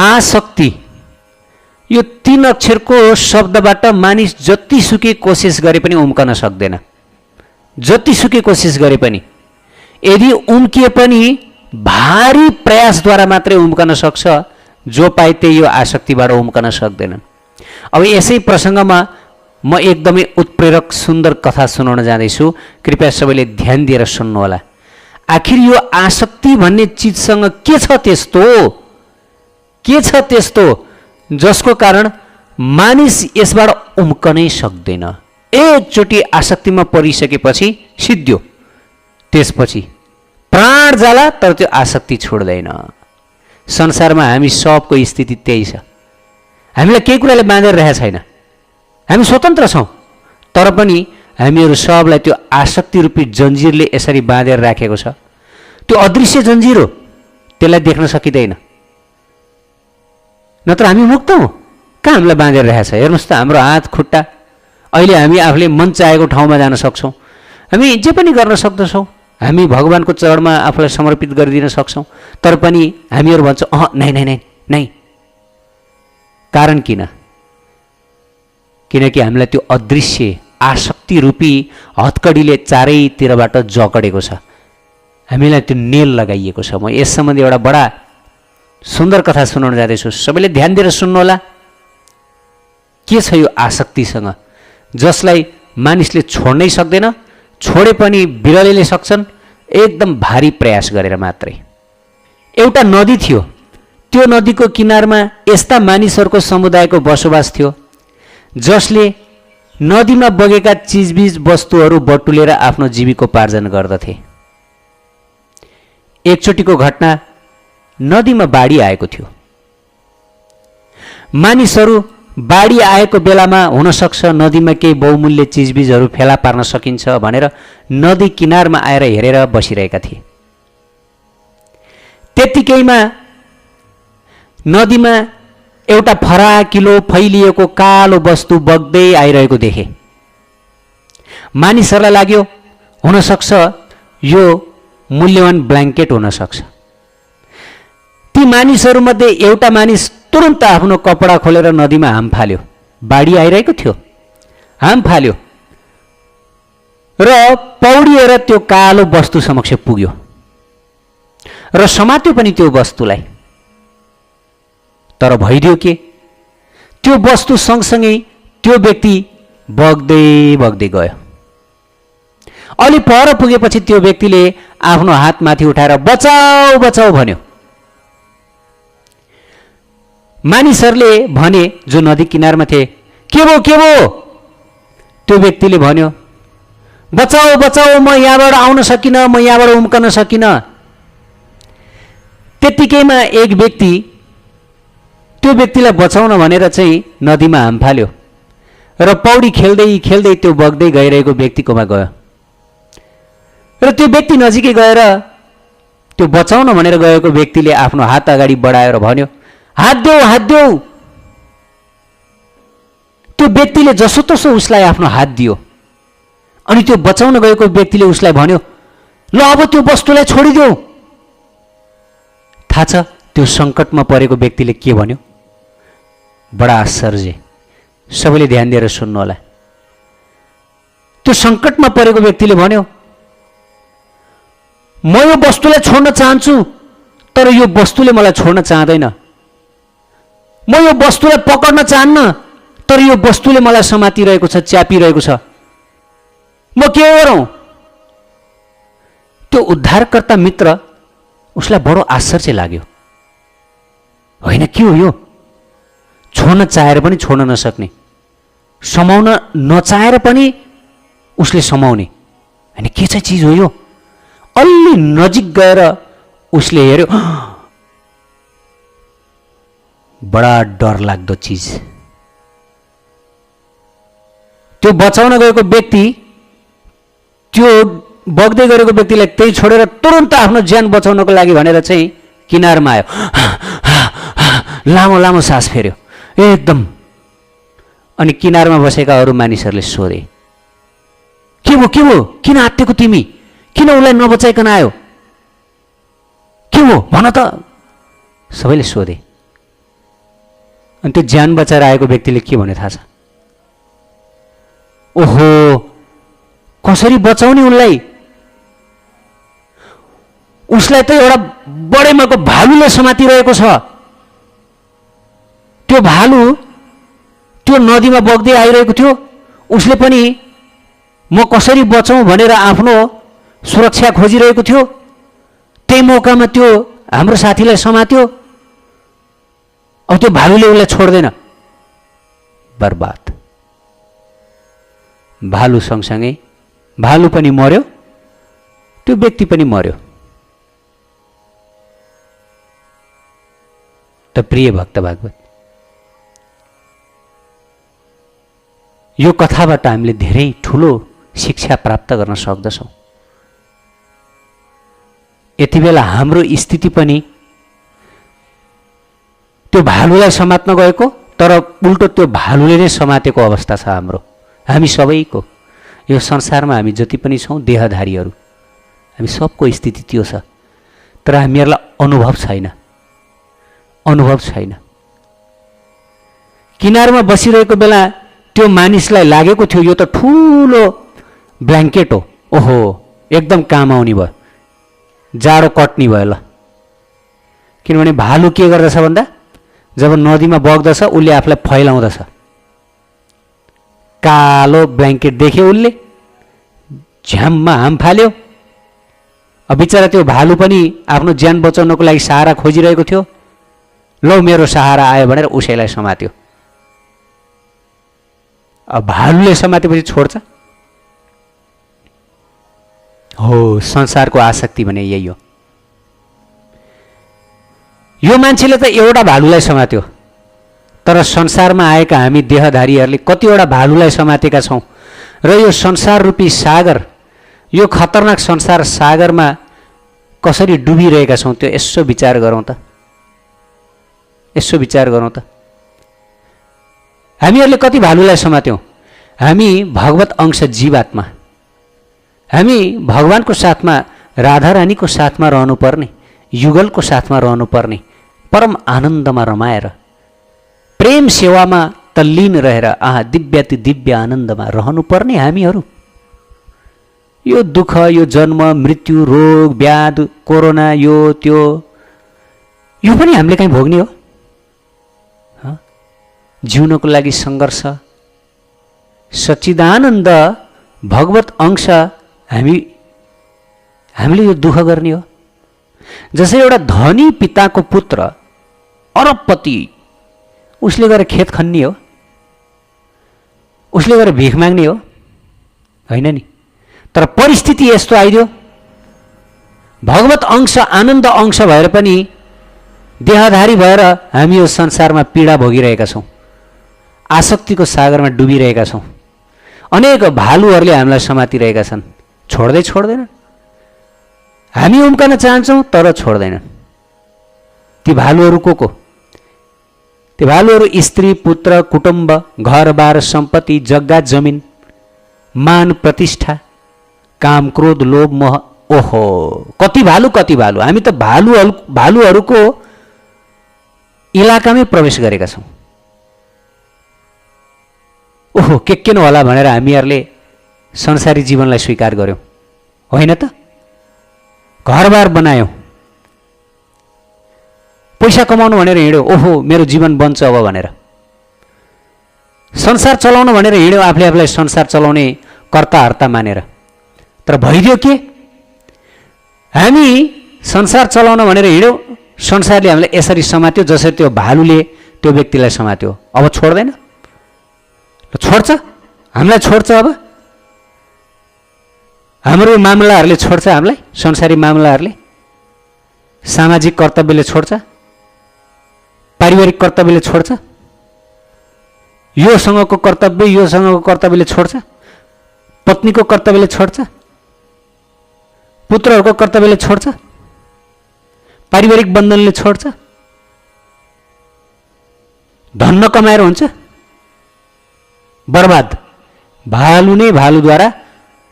आसक्ति यो 3 अक्षरको शब्दबाट मानिस जतिसुकै कोसिस गरे पनि उम्कन सक्दैन। जतिसुकै कोसिस गरे पनि, यदि उम्किए पनि भारी प्रयासद्वारा मात्रै उम्कन सक्छ। जो पाए त्यही यो आसक्तिबाट उम्कन सक्दैन। अब यसै प्रसङ्गमा म एकदमै उत्प्रेरक सुन्दर कथा सुनाउन जाँदैछु। कृपया सबैले ध्यान दिएर सुन्नुहोला। आखिर यो आसक्ति भन्ने चिजसँग के छ त्यस्तो, के छ त्यस्तो जसको कारण मानिस यसबाट उम्कनै सक्दैन। एकचोटि आसक्तिमा परिसकेपछि सिद्धियो, त्यसपछि प्राण जाला तर त्यो आसक्ति छोड्दैन। संसारमा हामी सबको स्थिति त्यही छ। हामीलाई केही कुराले बाँधेर रहेको छैन। हामी स्वतन्त्र छौँ, तर पनि हामीहरू सबलाई त्यो आसक्ति रूपी जन्जिरले यसरी बाँधेर राखेको छ। त्यो अदृश्य जन्जिर हो, त्यसलाई देख्न सकिँदैन। नत्र हामी मुक्त हौँ। कहाँ हामीलाई बाँधेर रहेको छ? हेर्नुहोस् त हाम्रो हात खुट्टा। अहिले हामी आफूले मन चाहेको ठाउँमा जान सक्छौँ। हामी जे पनि गर्न सक्दछौँ। हामी भगवानको चरणमा आफूलाई समर्पित गरिदिन सक्छौँ। तर पनि हामीहरू भन्छौँ अह नै नै नै नै। कारण किन? किनकि हामीलाई त्यो अदृश्य आसक्ति रूपी हत्कडीले चारैतिरबाट जकडेको छ। हामीलाई त्यो नेल लगाइएको छ। म यस सम्बन्धी एउटा बडा सुन्दर कथा सुनाउन जाँदैछु। सबैले ध्यान दिएर सुन्नुहोला। के छ यो आसक्तिसँग जसलाई मानिसले छोड्नै सक्दैन? छोडे पनि बिरलैले सक्छन्, एकदम भारी प्रयास गरेर मात्रै। एउटा नदी थियो। त्यो नदीको किनारमा यस्ता मानिसहरूको समुदायको बसोबास थियो जसले नदीमा बगेका चिजबिज वस्तुहरू बटुलेर आफ्नो जीविकोपार्जन गर्दथे। एकचोटिको घटना, नदीमा बाढी आएको थियो। मानिसहरू बाढी आएको बेलामा हुनसक्छ नदीमा केही बहुमूल्य चिजबिजहरू फेला पार्न सकिन्छ भनेर नदी किनारमा आएर हेरेर बसिरहेका थिए। त्यतिकैमा नदीमा एउटा फराकिलो फैलिएको कालो वस्तु बग्दै आइरहेको देखे। मानिसहरूलाई लाग्यो हुनसक्छ यो मूल्यवान ब्ल्याङ्केट हुनसक्छ। ती मानिसहरूमध्ये एउटा मानिस तुरन्त आफ्नो कपडा खोलेर नदीमा हाम फाल्यो। बाढी आइरहेको थियो, हाम फाल्यो र पौडिएर त्यो कालो वस्तु समक्ष पुग्यो र समात्यो पनि त्यो वस्तुलाई। तर भइदियो के? त्यो वस्तु सँगसँगै त्यो व्यक्ति बग्दै बग्दै गयो। अलि पर पुगेपछि त्यो व्यक्तिले आफ्नो हात माथि उठाएर बचाऊ बचाऊ भन्यो। मानिसहरूले भने, जो नदी किनारमा थिए, के भो के भो? त्यो व्यक्तिले भन्यो बचाऊ बचाऊ, म यहाँबाट आउन सकिनँ, म यहाँबाट उम्कन सकिनँ। त्यतिकैमा एक व्यक्ति त्यो व्यक्तिलाई बचाउन भनेर चाहिँ नदीमा हाम फाल्यो र पौडी खेल्दै खेल्दै त्यो बग्दै गइरहेको व्यक्तिकोमा गयो र त्यो व्यक्ति नजिकै गएर त्यो बचाउन भनेर गएको व्यक्तिले आफ्नो हात अगाडि बढाएर भन्यो हात देऊ हात देऊ। त्यो व्यक्तिले जसोतसो उसलाई आफ्नो हात दियो अनि त्यो बचाउन गएको व्यक्तिले उसलाई भन्यो ल अब त्यो वस्तुलाई छोडिदेऊ। थाहा छ त्यो सङ्कटमा परेको व्यक्तिले के भन्यो? बडा आश्चर्य, सबैले ध्यान दिएर सुन्नु होला। त्यो सङ्कटमा परेको व्यक्तिले भन्यो म यो वस्तुलाई छोड्न चाहन्छु तर यो वस्तुले मलाई छोड्न चाहँदैन। म यो वस्तुलाई पकड्न चाहन्न तर यो वस्तुले मलाई समातिरहेको छ, च्यापिरहेको छ। म के गरौँ? त्यो उद्धारकर्ता मित्र उसलाई बडो आश्चर्य लाग्यो। होइन के हो यो? छोड्न चाहेर पनि छोड्न नसक्ने, समाउन नचाहेर पनि उसले समाउने, होइन के चाहिँ चिज हो यो? अलि नजिक गएर उसले हेर्यो, बडा डर लाग्दो चिज। त्यो बचाउन गएको व्यक्ति त्यो बग्दै गरेको व्यक्तिलाई त्यही छोडेर तुरन्त आफ्नो ज्यान बचाउनको लागि भनेर चाहिँ किनारमा आयो। लामो लामो सास फेर्यो एकदम। अनि किनारमा बसेका अरू मानिसहरूले सोधे के भयो किन आत्तेको तिमी? किन उसलाई नबचाइकन आयो? के हो भन त? सबैले सोधे। अनि त्यो ज्यान बचाएर आएको व्यक्तिले के भने थाहा छ? ओहो, कसरी बचाउने उनलाई? उसलाई त एउटा बडेमाको भालुले समातिरहेको छ। त्यो भालु त्यो नदीमा बग्दै आइरहेको थियो। उसले पनि म कसरी बचाउँ भनेर आफ्नो सुरक्षा खोजिरहेको थियो। त्यही मौकामा त्यो हाम्रो साथीलाई समात्यो। अब त्यो भालुले उसलाई छोड्दैन। बर्बाद। भालु सँगसँगै भालु पनि मर्यो, त्यो व्यक्ति पनि मर्यो। त प्रिय भक्त भागवत, यो कथाबाट हामीले धेरै ठुलो शिक्षा प्राप्त गर्न सक्दछौँ। यति बेला हाम्रो स्थिति पनि त्यो भालुलाई समात्न गएको, तर उल्टो त्यो भालुले नै समातेको अवस्था छ हाम्रो, हामी सबैको। यो संसारमा हामी जति पनि छौँ देहधारीहरू, हामी सबको स्थिति त्यो छ। तर हामीहरूलाई अनुभव छैन, अनुभव छैन। किनारमा बसिरहेको बेला त्यो मानिसलाई लागेको थियो यो त ठुलो ब्ल्याङ्केट हो, ओहो एकदम काम आउने भयो, जाडो कट्ने भयो ल। किनभने भालु के गर्दछ भन्दा जब नदीमा बग्दछ उसले आफूलाई फैलाउँदछ। कालो ब्ल्याङ्केट देख्यो उसले, झ्याममा हाम फाल्यो। अब बिचरा त्यो भालु पनि आफ्नो ज्यान बचाउनको लागि सहारा खोजिरहेको थियो। लौ मेरो सहारा आयो भनेर उसैलाई समात्यो। अब भालुले समातेपछि छोड्छ? हो, संसारको आसक्ति भने यही हो। यो मान्छेले त एउटा भालुलाई समात्यो, तर संसारमा आएका हामी देहधारीहरूले कतिवटा भालुलाई समातेका छौँ। र यो संसार रूपी सागर, यो खतरनाक संसार सागरमा कसरी डुबिरहेका छौँ त्यो यसो विचार गरौँ त, यसो विचार गरौँ त। हामीहरूले कति भालुलाई समात्यौँ? हामी भगवत अंश जीवात्मा, हामी भगवानको साथमा, राधा रानीको साथमा रहनुपर्ने, युगलको साथमा रहनुपर्ने, परम आनन्दमा रमाएर प्रेम सेवामा तल्लीन रहेर दिव्याति दिव्य आनन्दमा रहनुपर्ने हामीहरू यो दुःख, यो जन्म मृत्यु, रोग व्याध, कोरोना, यो त्यो, यो पनि हामीले कहीँ भोग्ने हो? जिउनको लागि सङ्घर्ष, सच्चिदानन्द भगवत अंश हामीले यो दुःख गर्ने हो? जसै एउटा धनी पिताको पुत्र अरबपति, उसले गएर खेत खन्ने हो, उसले गएर भिख माग्ने हो? होइन नि। तर परिस्थिति यस्तो आइदियो, भगवत अंश आनन्द अंश भएर पनि देहधारी भएर हामी यो संसारमा पीडा भोगिरहेका छौँ, आसक्तिको सागरमा डुबिरहेका छौँ। अनेक भालुहरूले हामीलाई समातिरहेका छन्, छोड्दै छोड्दैन। हामी उम्कन चाहन्छौँ तर छोड्दैन। ती भालुहरू को? ती भालुहरू स्त्री पुत्र कुटुम्ब घरबार सम्पत्ति जग्गा जमिन मान प्रतिष्ठा काम क्रोध लोभ मोह। ओहो, कति भालु कति भालु। हामी त भालुहरूको इलाकामै प्रवेश गरेका छौँ। ओहो, के होला भनेर हामीहरूले संसारी जीवनलाई स्वीकार गर्यौँ, होइन त? घरबार बनायौँ, पैसा कमाउनु भनेर हिँड्यो, ओहो मेरो जीवन बन्छ अब भनेर। संसार चलाउनु भनेर हिँड्यो, आफूले आफूलाई संसार चलाउने कर्ताहर्ता मानेर। तर भइदियो के? हामी संसार चलाउन भनेर हिँड्यौँ, संसारले हामीलाई यसरी समात्यो जसरी त्यो भालुले त्यो व्यक्तिलाई समात्यो। अब छोड्दैन? छोड्छ? हामीलाई छोड्छ? अब हाम्रो मामलाहरूले छोड्छ हामीलाई? संसारी मामलाहरूले, सामाजिक कर्तव्यले छोड्छ, पारिवारिक कर्तव्यले छोड्छ, योसँगको कर्तव्य योसँगको कर्तव्यले छोड्छ, पत्नीको कर्तव्यले छोड्छ, पुत्रहरूको कर्तव्यले छोड्छ, पारिवारिक बन्धनले छोड्छ, धन नकमाएर हुन्छ बर्बाद। भालु नै भालुद्वारा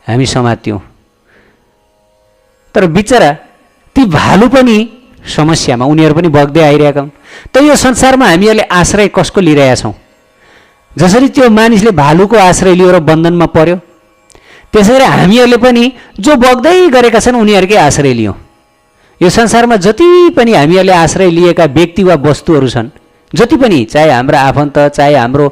हामी समात्यौँ। तर बिचरा ती भालु पनि समस्यामा उनीहरू पनि बग्दै आइरहेका हुन्। त यो संसारमा हामीहरूले आश्रय कसको लिइरहेका छौँ? जसरी त्यो मानिसले भालुको आश्रय लियो र बन्धनमा पर्यो, त्यसैगरी हामीहरूले पनि जो बग्दै गरेका छन् उनीहरूकै आश्रय लियौँ। यो संसारमा जति पनि हामीहरूले आश्रय लिएका व्यक्ति वा वस्तुहरू छन्, जति पनि, चाहे हाम्रो आफन्त, चाहे हाम्रो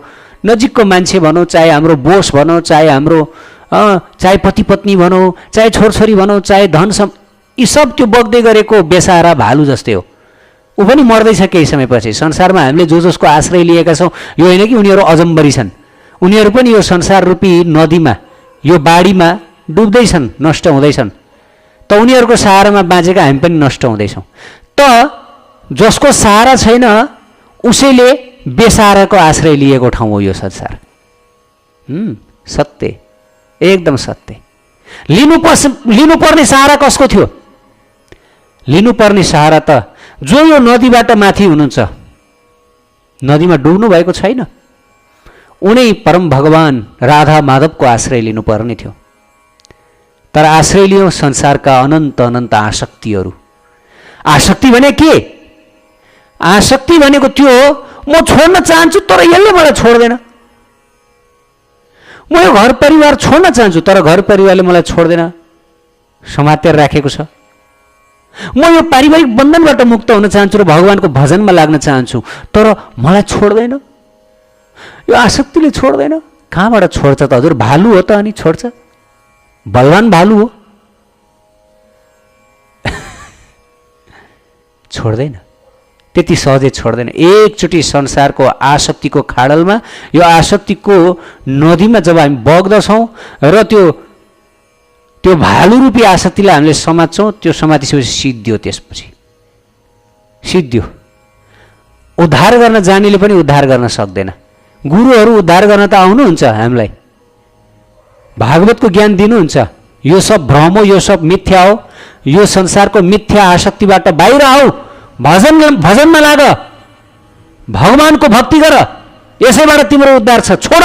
नजिकको मान्छे भनौँ, चाहे हाम्रो बोस भनौँ, चाहे पति पत्नी भनौँ, चाहे छोरछोरी भनौँ, चाहे धन यी सब त्यो बग्दै गरेको बेसारा भालु जस्तै हो। ऊ पनि मर्दैछ केही समयपछि। संसारमा हामीले जो जसको आश्रय लिएका छौँ, यो होइन कि उनीहरू अजम्बरी छन्, उनीहरू पनि यो संसार रूपी नदीमा, यो बाढीमा डुब्दैछन्, नष्ट हुँदैछन्। त उनीहरूको सहारामा बाँचेका हामी पनि नष्ट हुँदैछौँ। त जसको सहारा छैन उसैले बेसहाराको आश्रय लिएको ठाउँ हो यो संसार। सत्य, एकदम सत्य। लिनुपर्ने सहारा कसको थियो? लिनुपर्ने सहारा त जो यो नदीबाट माथि हुनुहुन्छ, नदीमा डुब्नु भएको छैन, उनै परम भगवान राधा माधवको आश्रय लिनुपर्ने थियो। तर आश्रय लियो संसारका अनन्त अनन्त आसक्तिहरू। आसक्ति भने के? आसक्ति भनेको त्यो म छोड्न चाहन्छु तर यसले मलाई छोड्दैन। म यो घर परिवार छोड्न चाहन्छु तर घर परिवारले मलाई छोड्दैन, समातेर राखेको छ। म यो पारिवारिक बन्धनबाट मुक्त हुन चाहन्छु र भगवानको भजनमा लाग्न चाहन्छु तर मलाई छोड्दैन। यो आसक्तिले छोड्दैन। कहाँबाट छोड्छ त हजुर? भालु हो त अनि छोड्छ? बलवान भालु हो, छोड्दैन, त्यति सहजै छोड्दैन। एकचोटि संसारको आसक्तिको खाडलमा, यो आसक्तिको नदीमा जब हामी बग्दछौँ र त्यो भालु रूपी आसक्तिलाई हामीले समात्छौँ, त्यो समातिसकेपछि सिद्धियो। त्यसपछि सिद्धियो। उद्धार गर्न जानेले पनि उद्धार गर्न सक्दैन। गुरुहरू उद्धार गर्न त आउनुहुन्छ हामीलाई, भागवतको ज्ञान दिनुहुन्छ। यो सब भ्रम हो, यो सब मिथ्या हो, यो संसारको मिथ्या आसक्तिबाट बाहिर आऊ, भजनमा लाग, भगवानको भक्ति गर, यसैबाट तिम्रो उद्धार छ, छोड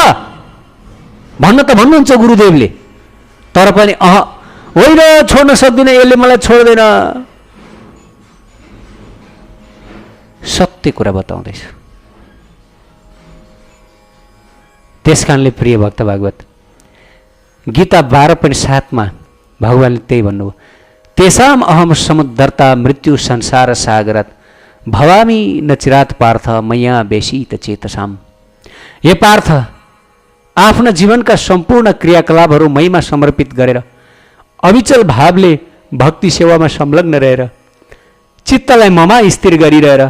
भन्न त भन्नुहुन्छ गुरुदेवले। तर पनि होइन, छोड्न सक्दिनँ, यसले मलाई छोड्दैन। सत्य कुरा बताउँदैछु। त्यसकारणले प्रिय भक्त भागवत गीता 12:7 भगवानले त्यही भन्नुभयो, तेषाम अहम समुद्धर्ता मृत्यु संसार सागरत भवामी न चिरात पार्थ मैया बेसित चेतसाम। हे पार्थ, आफ्ना जीवनका सम्पूर्ण क्रियाकलापहरू मैमा समर्पित गरेर अविचल भावले भक्ति सेवामा संलग्न रहेर चित्तलाई ममा स्थिर गरिरहेर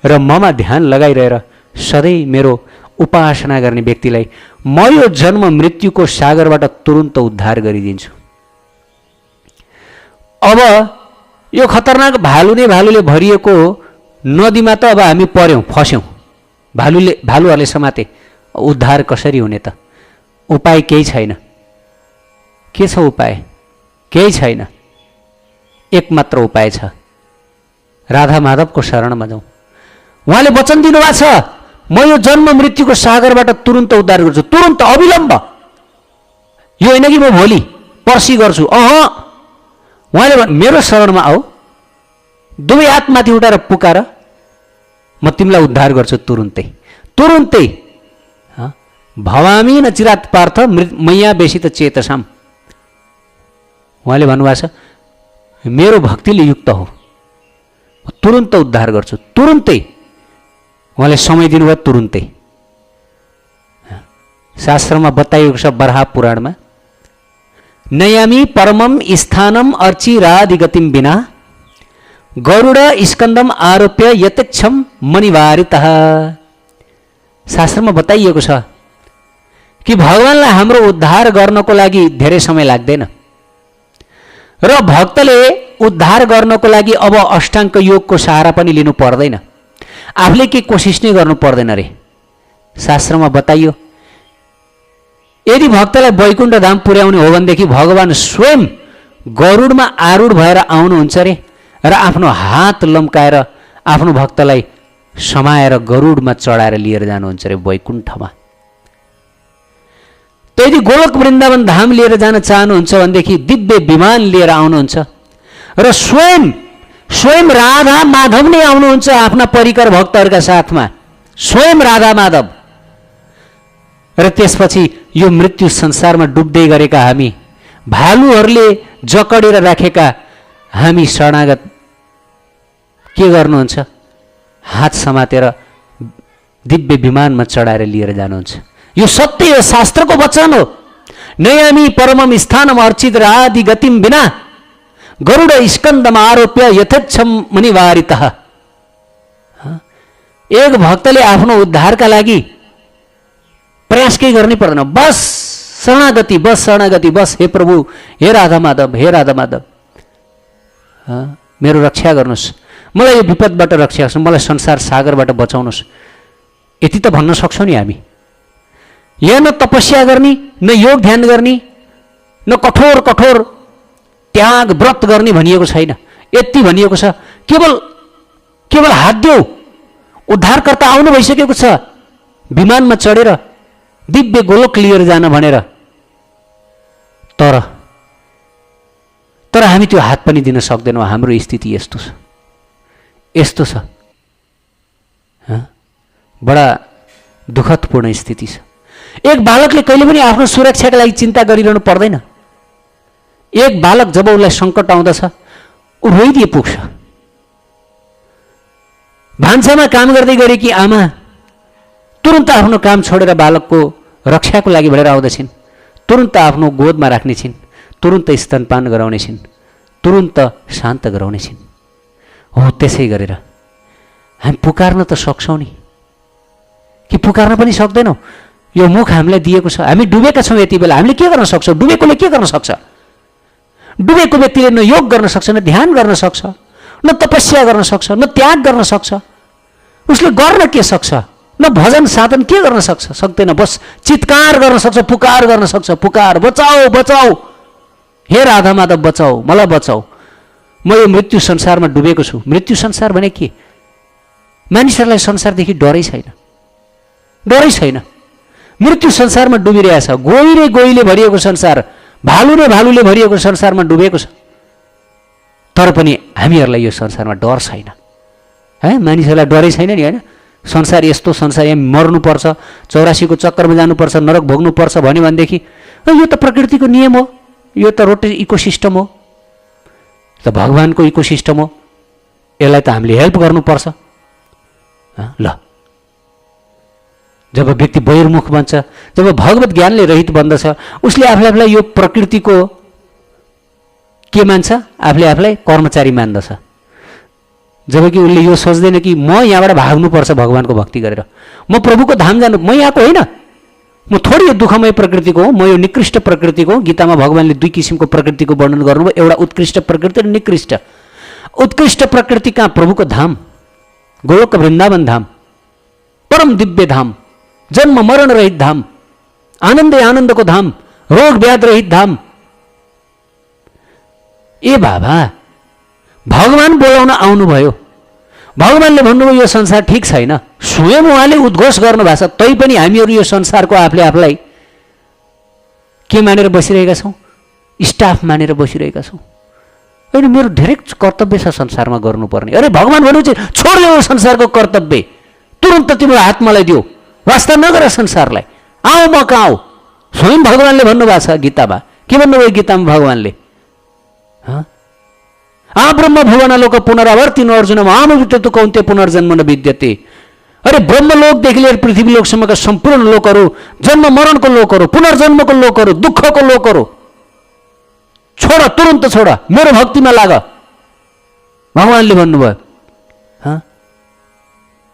र ममा ध्यान लगाइरहेर सधैँ मेरो उपासना गर्ने व्यक्तिलाई म यो जन्म मृत्युको सागरबाट तुरुन्त उद्धार गरिदिन्छु। अब यो खतरनाक भालुले भरिएको नदीमा त अब हामी पर्यौँ, फस्यौँ, भालुहरूले समाते। उद्धार कसरी हुने त? उपाय केही छैन। के छ उपाय? केही छैन। एकमात्र उपाय छ, राधा माधवको शरणमा जाउँ। उहाँले वचन दिनुभएको छ, म यो जन्म मृत्युको सागरबाट तुरुन्त उद्धार गर्छु, तुरुन्त, अविलम्ब। यो होइन कि म भोलि पर्सि गर्छु। उहाँले मेरो शरणमा आऊ, दुवै हात माथि उठाएर पुकार, म तिमीलाई उद्धार गर्छु तुरुन्तै, तुरुन्तै। भवामी न चिरात पार्थ मैया बेसी त चेतसाम। उहाँले भन्नुभएको छ, मेरो भक्तिले युक्त हो, तुरुन्त उद्धार गर्छु, तुरुन्तै। उहाँले समय दिनुभयो, तुरुन्तै। शास्त्रमा बताइएको छ बराह पुराणमा, नयामी परमम स्थानम अर्चिरादिगतिम बिना गरुड स्कन्दम आरोप्य यतेक्षम मणिवारितः। शास्त्रमा बताइएको छ कि भगवानलाई हाम्रो उद्धार गर्नको लागि धेरै समय लाग्दैन र भक्तले उद्धार गर्नको लागि अब अष्टाङ्ग योगको सहारा पनि लिनु पर्दैन, आफूले के कोसिस नै गर्नु पर्दैन रे। शास्त्रमा बताइयो, यदि भक्तलाई वैकुण्ठ धाम पुर्याउने हो भनेदेखि भगवान स्वयं गरुडमा आरूढ भएर आउनुहुन्छ रे र आफ्नो हात लम्काएर आफ्नो भक्तलाई समाएर गरुडमा चढाएर लिएर जानुहुन्छ रे वैकुण्ठमा। त यदि गोलोक वृन्दावन धाम लिएर जान चाहनुहुन्छ भनेदेखि दिव्य विमान लिएर आउनुहुन्छ र स्वयं स्वयं राधा माधव नै आउनुहुन्छ आफ्ना परिकर भक्तहरूका साथमा, स्वयं राधा माधव। र त्यसपछि यो मृत्यु संसारमा डुब्दै गरेका हामी, भालुहरूले जकडेर राखेका हामी शरणागत के गर्नुहुन्छ? हात समातेर दिव्य विमानमा चढाएर लिएर जानुहुन्छ। यो सत्य हो, शास्त्रको वचन हो। नयामी परमम स्थानम अर्चित राधि गतिम बिना गरुड स्कन्दमा आरोप्य यथेच्छम मुनिवारितः। एक भक्तले आफ्नो उद्धारका लागि प्रयास केही गर्नै पर्दैन, बस शरणागति, बस शरणागति, बस हे प्रभु, हे राधा माधव, हे राधा माधव, मेरो रक्षा गर्नुहोस्, मलाई यो विपदबाट रक्षा गर्नुहोस्, मलाई संसार सागरबाट बचाउनुहोस्। यति त भन्न सक्छौँ नि हामी। यहाँ न तपस्या गर्ने, न योग ध्यान गर्ने, न कठोर कठोर त्याग व्रत गर्ने भनिएको छैन। यति भनिएको छ, केवल केवल हात देऊ, उद्धारकर्ता आउनु भइसकेको छ, विमानमा चढेर दिव्य गोलोक लिएर जान भनेर। तर हामी त्यो हात पनि दिन सक्दैनौँ। हाम्रो स्थिति यस्तो छ, यस्तो छ, बडा दुःखदपूर्ण स्थिति छ। एक बालकले कहिले पनि आफ्नो सुरक्षाका लागि चिन्ता गरिरहनु पर्दैन। एक बालक जब उसलाई सङ्कट आउँदछ, ऊ रोइदिए पुग्छ। भान्सामा काम गर्दै गरेकी आमा तुरन्त आफ्नो काम छोडेर बालकको रक्षाको लागि भनेर आउँदछिन्, तुरन्त आफ्नो गोदमा राख्नेछिन्, तुरन्त स्तनपान गराउनेछिन्, तुरन्त शान्त गराउनेछिन्। हो, त्यसै गरेर हामी पुकार्न त सक्छौँ नि, कि पुकार्न पनि सक्दैनौँ? यो मुख हामीलाई दिएको छ, हामी डुबेका छौँ। यति बेला हामीले के गर्न सक्छौँ? डुबेकोले के गर्न सक्छ? डुबेको व्यक्तिले न योग गर्न सक्छ, न ध्यान गर्न सक्छ, न तपस्या गर्न सक्छ, न त्याग गर्न सक्छ। उसले गर्न के सक्छ? न भजन साधन के गर्न सक्छ? सक्दैन। बस चित्कार गर्न सक्छ, पुकार गर्न सक्छ, पुकार, बचाऊ बचाऊ, हे राधा माधव बचाऊ, मलाई बचाऊ, म यो मृत्यु संसारमा डुबेको छु। मृत्यु संसार भने के? मानिसहरूलाई संसारदेखि डरै छैन, डरै छैन। मृत्यु संसारमा डुबिरहेछ, गोहीले भरिएको संसार, भालुले भरिएको संसारमा डुबेको छ। तर पनि हामीहरूलाई यो संसारमा डर छैन। मानिसहरूलाई डरै छैन नि, होइन? संसार यस्तो संसार, यहाँ मर्नुपर्छ, 84 को चक्करमा जानुपर्छ, नरक भोग्नुपर्छ भन्यो भनेदेखि यो त प्रकृतिको नियम हो, यो त रोटेट इकोसिस्टम हो, त भगवानको इकोसिस्टम हो, यसलाई त हामीले हेल्प गर्नुपर्छ। ल, जब व्यक्ति बहिर्मुख बन्छ, जब भगवत ज्ञानले रहित बन्दछ, उसले आफूलाई यो प्रकृतिको के मान्छ? आफूलाई कर्मचारी मान्दछ। जबकि उसले यो सोच्दैन कि म यहाँबाट भाग्नुपर्छ भगवानको भक्ति गरेर, म प्रभुको धाम जानु, म यहाँको होइन, म थोरै यो दुःखमय प्रकृतिको हो, म यो निकृष्ट प्रकृतिको हो। गीतामा भगवानले 2 किसिमको प्रकृतिको वर्णन गर्नुभयो, एउटा उत्कृष्ट प्रकृति र निकृष्ट। उत्कृष्ट प्रकृति कहाँ? प्रभुको धाम, गोलोक वृन्दावन धाम, परम दिव्य धाम, जन्म मरण रहित धाम, आनन्दै आनन्दको धाम, रोग व्याध रहित धाम। ए बाबा, भगवान बोलाउन आउनुभयो, भगवानले भन्नुभयो यो संसार ठिक छैन, स्वयं उहाँले उद्घोष गर्नुभएको छ। तैपनि हामीहरू यो संसारको आफूलाई के मानेर बसिरहेका छौँ? स्टाफ मानेर बसिरहेका छौँ। होइन, मेरो धेरै कर्तव्य छ संसारमा गर्नुपर्ने। अरे भगवान भन्नुहुन्छ छोड यो संसारको कर्तव्य, तुरन्त तिम्रो हात मलाई दियो, वास्ता नगर संसारलाई, आऊ म कहाँ आऊ। स्वयं भगवानले भन्नुभएको छ गीतामा। के भन्नुभयो गीतामा भगवानले? ब्रह्म भुवनलोक पुनरावर्तिनो अर्जुन मामविद्यते कौन्ते पुनर्जन्म न विद्यते। अरे ब्रह्मलोकदेखि लिएर पृथ्वी लोकसम्मका सम्पूर्ण लोकहरू, जन्म मरणको लोकहरू, पुनर्जन्मको लोकहरू, दुःखको लोकहरू, छोड, तुरन्त छोड, मेरो भक्तिमा लाग, भगवानले भन्नुभयो।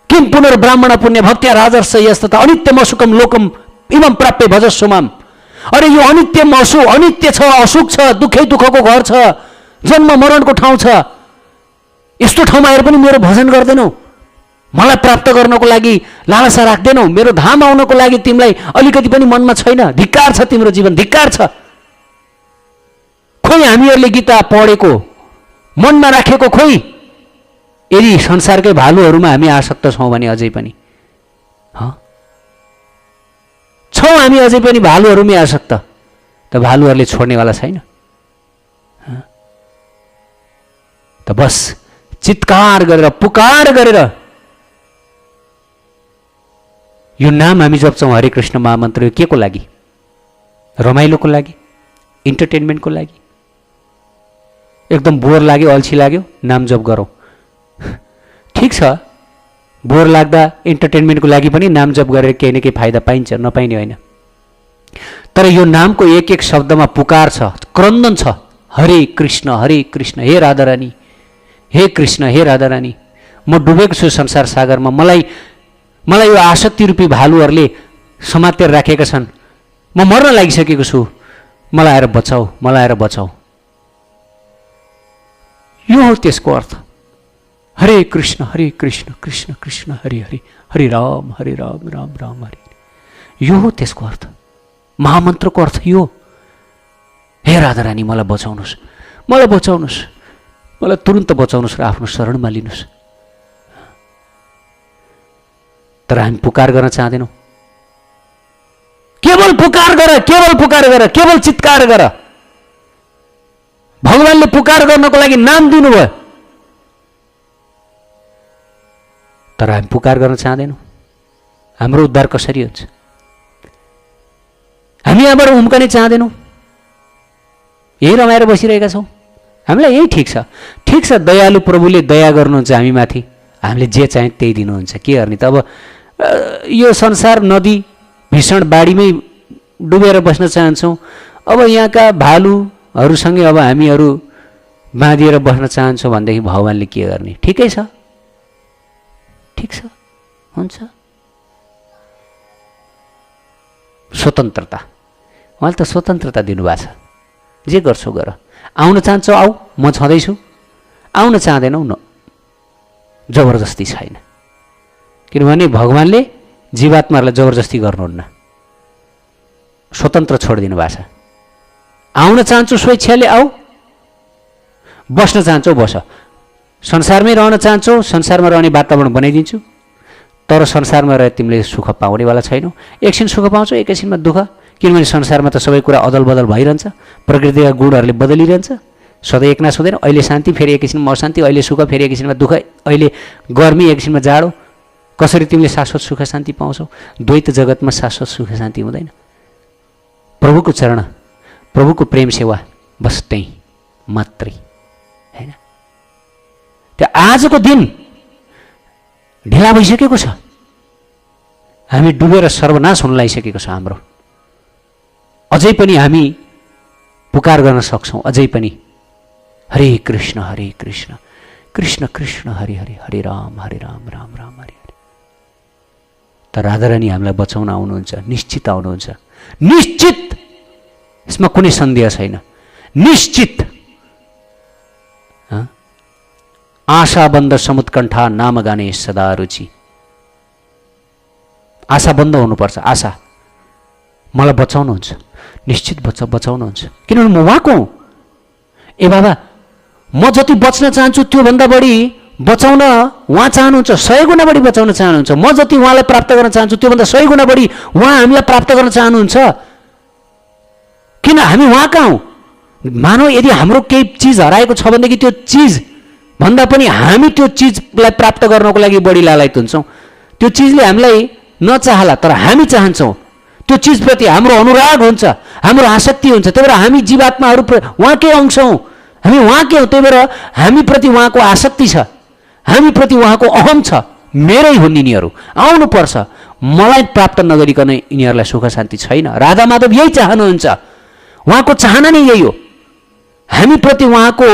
किम पुनर्ब्राह्मण पुण्य भक्त्या राजर्ष यस्तता अनित्यम असुकम लोकम इमं प्राप्य भजस्व माम। अरे यो अनित्यम अनित्य छ, असुख छ, दुःखै दुःखको घर छ, जन्म मरणको ठाउँ छ। यस्तो ठाउँमा आएर पनि मेरो भजन गर्दैनौ, मलाई प्राप्त गर्नको लागि लालसा राख्दैनौ, मेरो धाम आउनको लागि तिमीलाई अलिकति पनि मनमा छैन। धिक्कार छ तिम्रो जीवन, धिक्कार छ। खोइ हामीहरूले गीता पढेको, मनमा राखेको, खोइ यदि संसारकै भालुहरूमा हामी आसक्त छौँ भने अझै पनि छौँ, हामी अझै पनि भालुहरूमै आसक्त, त भालुहरूले छोड्नेवाला छैन। त बस चित्कार गरेर पुकार गरेर यो नाम हामी जप्छौँ हरे कृष्ण महामन्त्र, के को लागि? रमाइलोको लागि, इन्टरटेनमेन्टको लागि? एकदम बोर लाग्यो, अल्छी लाग्यो, नाम जप गरौँ। ठिक छ, बोर लाग्दा इन्टरटेनमेन्टको लागि पनि नाम जप गरेर केही न केही फाइदा पाइन्छ, नपाइने होइन। तर यो नामको एक एक शब्दमा पुकार छ, क्रन्दन छ। हरे कृष्ण हे राधारानी, हे कृष्ण हे राधारानी, म डुबेको छु संसार सागरमा, मलाई यो आसक्ति रूपी भालुहरूले समातेर राखेका छन्, म मर्न लागिसकेको छु, मलाई आएर बचाऊ, मलाई आएर बचाऊ। यो हो त्यसको अर्थ। हरे कृष्ण कृष्ण कृष्ण हरे हरे, हरे राम राम राम हरे। यो हो त्यसको अर्थ, महामन्त्रको अर्थ यो। हे राधारानी मलाई बचाउनुहोस्, मलाई बचाउनुहोस्, मलाई तुरुन्त बचाउनुहोस् र आफ्नो शरणमा लिनुहोस्। तर हामी पुकार गर्न चाहँदैनौँ। केवल पुकार गर, केवल पुकार गर, केवल चित्कार गर। भगवानले पुकार गर्नको लागि नाम दिनुभयो, तर हामी पुकार गर्न चाहँदैनौँ। हाम्रो उद्धार कसरी हुन्छ? हामी यहाँबाट उम्कने चाहँदैनौँ, यही रमाएर बसिरहेका छौँ। हामीलाई यही ठिक छ, ठिक छ। दयालु प्रभुले दया गर्नुहुन्छ हामी माथि, हामीले जे चाहे त्यही दिनुहुन्छ, के गर्ने त? अब यो संसार नदी भीषण बाढीमै डुबेर बस्न चाहन्छौँ। अब यहाँका भालुहरूसँगै अब हामीहरू बाँधिएर बस्न चाहन्छौँ भनेदेखि भगवानले के गर्ने? ठिकै छ, ठिक छ, हुन्छ। स्वतन्त्रता, उहाँले त स्वतन्त्रता दिनुभएको छ, जे गर्छौ गर। आउन चाहन्छौ आऊ, म छँदैछु। आउन चाहँदैनौ न, जबरजस्ती छैन। किनभने भगवानले जीवात्माहरूलाई जबरजस्ती गर्नुहुन्न, स्वतन्त्र छोडिदिनु भएको छ। आउन चाहन्छौ स्वेच्छाले आऊ, बस्न चाहन्छौ बस। संसारमै रहन चाहन्छौ, संसारमा रहने वातावरण बनाइदिन्छु। तर संसारमा रहेर तिमीले सुख पाउनेवाला छैनौ। एकछिन सुख पाउँछौ, एकैछिनमा दुःख। किनभने संसारमा त सबै कुरा अदल बदल भइरहन्छ, प्रकृतिका गुणहरूले बदलिरहन्छ, सधैँ एकनाश हुँदैन। अहिले शान्ति, फेरि एकैछिनमा अशान्ति, अहिले सुख, फेरि एकैछिनमा दुःख, अहिले गर्मी, एकछिनमा जाडो। कसरी तिमीले शाश्वत सुख शान्ति पाउँछौ? द्वैत जगतमा शाश्वत सुख शान्ति हुँदैन। प्रभुको चरण, प्रभुको प्रेम सेवा, बस त्यही मात्रै हैन। त्यो आजको दिन ढिला भइसकेको छ, हामी डुबेर सर्वनाश हुन लागिसकेको छ हाम्रो। अझै पनि हामी पुकार गर्न सक्छौँ, अझै पनि हरे कृष्ण कृष्ण कृष्ण हरे हरे, हरे राम राम राम हरे हरे। तर राधारानी हामीलाई बचाउन आउनुहुन्छ, निश्चित आउनुहुन्छ, निश्चित। यसमा कुनै सन्देह छैन, निश्चित। आशा बन्द समुत्कण्ठा नाम गाने सदा रुचि। आशा बन्द हुनुपर्छ, आशा। मलाई बचाउनुहुन्छ, निश्चित बचाउनुहुन्छ, किनभने म उहाँको हुँ। ए बाबा, म जति बच्न चाहन्छु त्योभन्दा बढी बचाउन उहाँ चाहनुहुन्छ, 100 गुणा बढी बचाउन चाहनुहुन्छ। म जति उहाँलाई प्राप्त गर्न चाहन्छु त्योभन्दा 100 गुणा बढी उहाँ हामीलाई प्राप्त गर्न चाहनुहुन्छ। किन? हामी उहाँका हौँ। मानौ यदि हाम्रो केही चिज हराएको छ भनेदेखि त्यो चिज भन्दा पनि हामी त्यो चिजलाई प्राप्त गर्नको लागि बढी लालायत हुन्छौँ। त्यो चिजले हामीलाई नचाहला, तर हामी चाहन्छौँ। त्यो चिजप्रति हाम्रो अनुराग हुन्छ, हाम्रो आसक्ति हुन्छ। त्यही भएर हामी जीवात्माहरू उहाँकै अंश हौँ, हामी उहाँकै हौँ। त्यही भएर हामीप्रति उहाँको आसक्ति छ, हामीप्रति उहाँको अहम छ। मेरै हुन् यिनीहरू, आउनुपर्छ। मलाई प्राप्त नगरिकन यिनीहरूलाई सुख शान्ति छैन। राधा माधव यही चाहनुहुन्छ, उहाँको चाहना नै यही हो। हामीप्रति उहाँको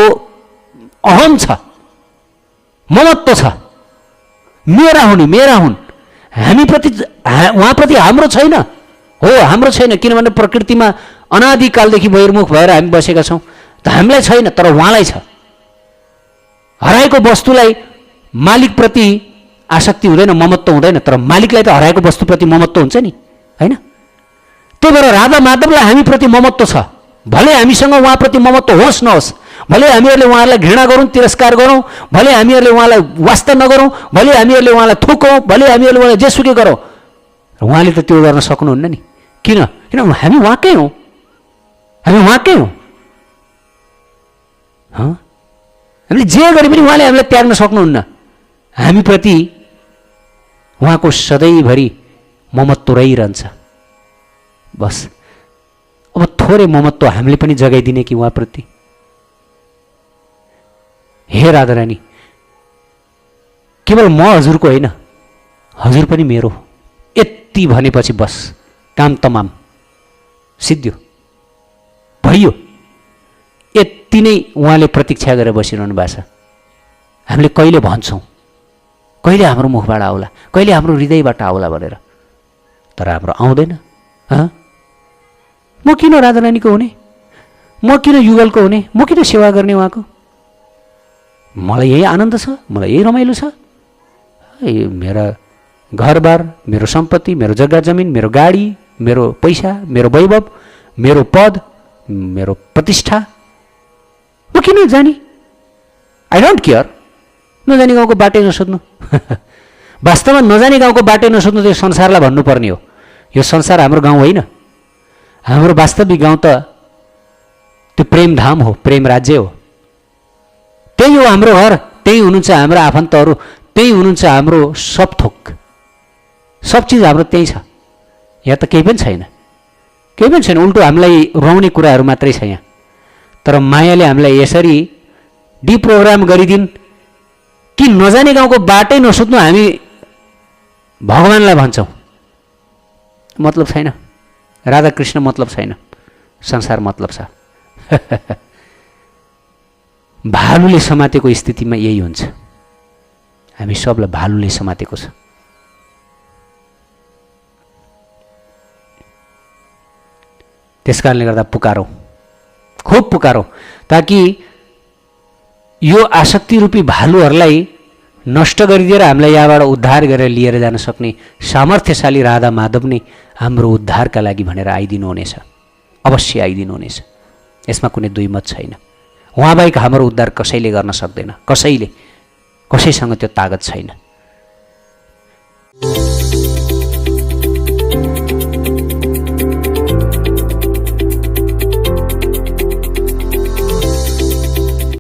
अहम छ, ममत्व छ। मेरा हुन्। हामीप्रति, उहाँप्रति हाम्रो छैन, हो हाम्रो छैन। किनभने प्रकृतिमा अनादिकालदेखि बहिर्मुख भएर हामी बसेका छौँ, त हामीलाई छैन, तर उहाँलाई छ। हराएको वस्तुलाई मालिकप्रति आसक्ति हुँदैन, ममत्व हुँदैन, तर मालिकलाई त हराएको वस्तुप्रति ममत्व हुन्छ नि, होइन? त्यही भएर राधा माधवलाई हामीप्रति ममत्व छ। भले हामीसँग उहाँप्रति ममत्व होस् नहोस्, भले हामीहरूले उहाँलाई घृणा गरौँ, तिरस्कार गरौँ, भले हामीहरूले उहाँलाई वास्ता नगरौँ, भले हामीहरूले उहाँलाई थोकौँ, भले हामीहरूले उहाँलाई जेसुकै गरौँ, उहाँले त त्यो गर्न सक्नुहुन्न नि। किन? किनभने हामी उहाँकै हौँ, हामी उहाँकै हौँ। हामीले जे जे गरे पनि उहाँले हामीलाई त्याग्न सक्नुहुन्न। हामीप्रति उहाँको सधैँभरि ममत्व रहिरहन्छ। बस अब थोरै ममत्व हामीले पनि जगाइदिने कि उहाँप्रति? हे राधारानी, केवल म हजुरको होइन, हजुर पनि मेरो हो। यति भनेपछि बस काम तमाम सिद्धियो, भइयो। यति नै उहाँले प्रतीक्षा गरेर बसिरहनु भएको छ। हामीले कहिले भन्छौँ, कहिले हाम्रो मुखबाट आउला, कहिले हाम्रो हृदयबाट आउला भनेर, तर हाम्रो आउँदैन। म किन राधारानीको हुने, म किन युगलको हुने, म किन सेवा गर्ने उहाँको? मलाई यही आनन्द छ, मलाई यही रमाइलो छ। मेरा घरबार, मेरो सम्पत्ति, मेरो जग्गा जमिन, मेरो गाडी, मेरो पैसा, मेरो वैभव, मेरो पद, मेरो प्रतिष्ठा, म किन जाने? I don't care. नजाने गाउँको बाटै नसोध्नु। वास्तवमा नजाने गाउँको बाटै नसोध्नु त्यो संसारलाई भन्नुपर्ने हो। यो संसार हाम्रो गाउँ होइन। हाम्रो वास्तविक गाउँ त त्यो प्रेम धाम हो, प्रेम राज्य हो। त्यही हो हाम्रो घर, त्यही हुनुहुन्छ हाम्रो आफन्तहरू, त्यही हुनुहुन्छ हाम्रो सब थोक, सब चिज हाम्रो त्यही छ। यहाँ त केही पनि छैन, केही पनि छैन। उल्टो हामीलाई रुवाउने कुराहरू मात्रै छ यहाँ। तर मायाले हामीलाई यसरी डिप्रोग्राम गरिदिन् कि नजाने गाउँको बाटै नसोध्नु हामी भगवान्लाई भन्छौँ। मतलब छैन, राधाकृष्ण मतलब छैन, संसार मतलब छ। भालुले समातेको स्थितिमा यही हुन्छ। हामी सबलाई भालुले समातेको छ। त्यसकारणले गर्दा पुकारौँ, खुब पुकारौँ, ताकि यो आसक्ति रूपी भालुहरूलाई नष्ट गरिदिएर हामीलाई यहाँबाट उद्धार गरेर लिएर जान सक्ने सामर्थ्यशाली राधा माधव नै हाम्रो उद्धारका लागि भनेर आइदिनु हुनेछ। अवश्य आइदिनु हुनेछ, यसमा कुनै दुई मत छैन। उहाँबाहेक हाम्रो उद्धार कसैले गर्न सक्दैन, कसैसँग त्यो तागत छैन।